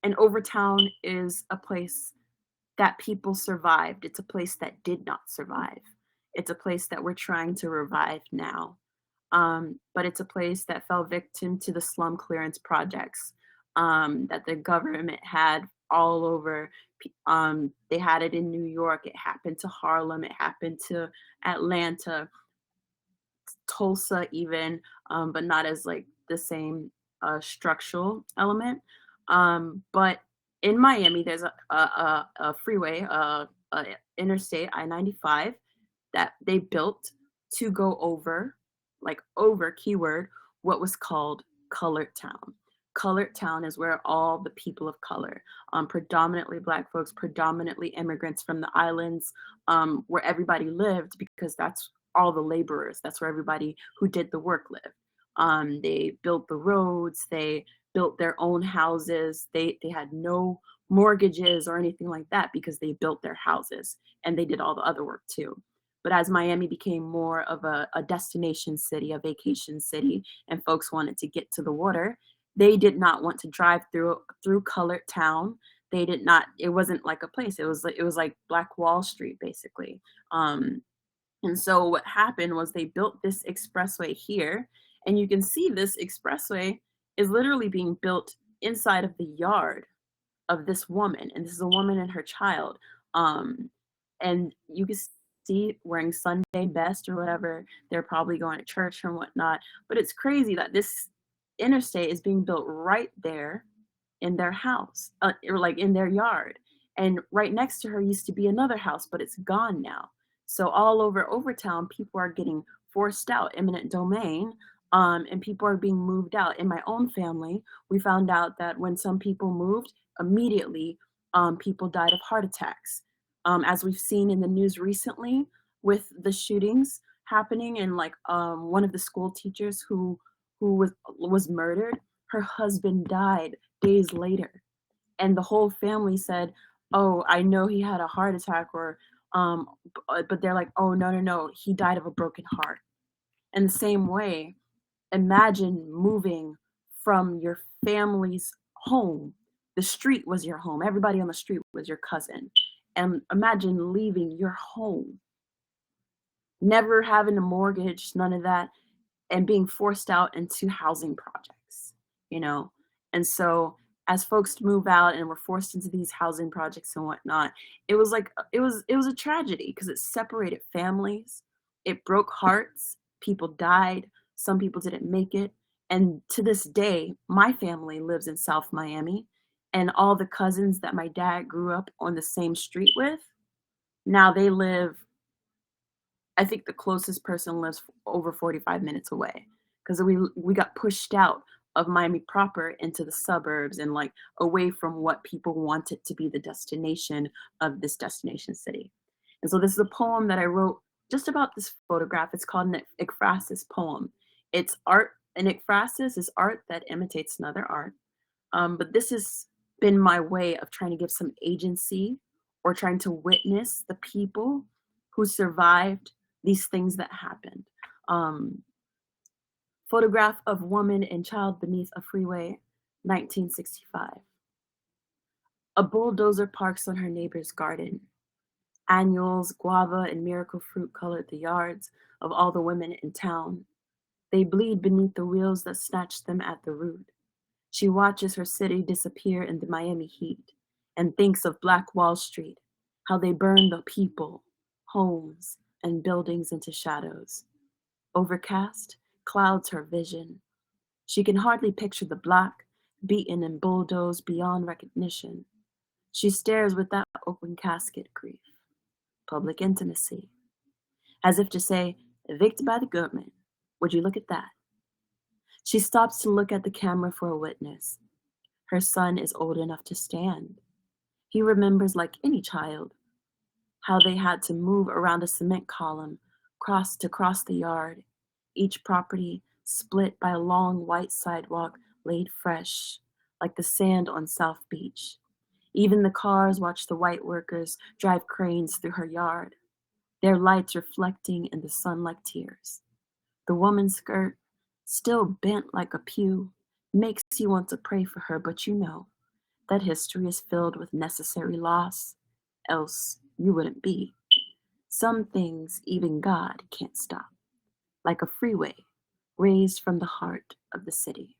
And Overtown is a place that people survived. It's a place that did not survive. It's a place that we're trying to revive now. But it's a place that fell victim to the slum clearance projects that the government had all over. They had it in New York. It happened to Harlem. It happened to Atlanta, Tulsa, even, but not as like the same structural element. But in Miami, there's a freeway, Interstate I-95, that they built to go over, like over keyword, what was called Colored Town. Colored Town is where all the people of color, predominantly Black folks, predominantly immigrants from the islands, where everybody lived, because that's all the laborers. That's where everybody who did the work lived. They built the roads. They built their own houses. They had no mortgages or anything like that because they built their houses, and they did all the other work too. But as Miami became more of a destination city, a vacation city, and folks wanted to get to the water, they did not want to drive through Colored Town. They did not. It wasn't like a place. It was like Black Wall Street, basically. Um, and so what happened was they built this expressway here, and you can see this expressway is literally being built inside of the yard of this woman, and this is a woman and her child. Um, and you can see wearing Sunday best or whatever. They're probably going to church and whatnot. But it's crazy that this interstate is being built right there in their house, or like in their yard. And right next to her used to be another house, but it's gone now. So all over Overtown, people are getting forced out, eminent domain, and people are being moved out. In my own family, we found out that when some people moved, immediately people died of heart attacks. As we've seen in the news recently with the shootings happening, and like one of the school teachers who was murdered, her husband died days later, and the whole family said, "Oh, I know he had a heart attack," or but they're like, "Oh, no, no, no, he died of a broken heart." In the same way, imagine moving from your family's home. The street was your home. Everybody on the street was your cousin. And imagine leaving your home, never having a mortgage, none of that, and being forced out into housing projects, you know? And so as folks move out and were forced into these housing projects and whatnot, it was a tragedy because it separated families, it broke hearts, people died, some people didn't make it. And to this day, my family lives in South Miami, and all the cousins that my dad grew up on the same street with, now they live, I think the closest person lives over 45 minutes away, because we got pushed out of Miami proper into the suburbs and like away from what people wanted to be the destination of this destination city. And so this is a poem that I wrote just about this photograph. It's called an ekphrasis poem. It's art. An ekphrasis is art that imitates another art. But this has been my way of trying to give some agency, or trying to witness the people who survived these things that happened. Um, Photograph of woman and child beneath a freeway, 1965. A bulldozer parks on her neighbor's garden. Annuals, guava, and miracle fruit colored the yards of all the women in town. They bleed beneath the wheels that snatched them at the root. She watches her city disappear in the Miami heat and thinks of Black Wall Street, how they burn the people, homes, and buildings into shadows. Overcast clouds her vision. She can hardly picture the block, beaten and bulldozed beyond recognition. She stares with that open casket grief, public intimacy, as if to say, evicted by the government. Would you look at that? She stops to look at the camera for a witness. Her son is old enough to stand. He remembers, like any child, how they had to move around a cement column, cross the yard, each property split by a long white sidewalk laid fresh, like the sand on South Beach. Even the cars watch the white workers drive cranes through her yard, their lights reflecting in the sun like tears. The woman's skirt, still bent like a pew, makes you want to pray for her, but you know, that history is filled with necessary loss, else you wouldn't be. Some things even God can't stop, like a freeway raised from the heart of the city.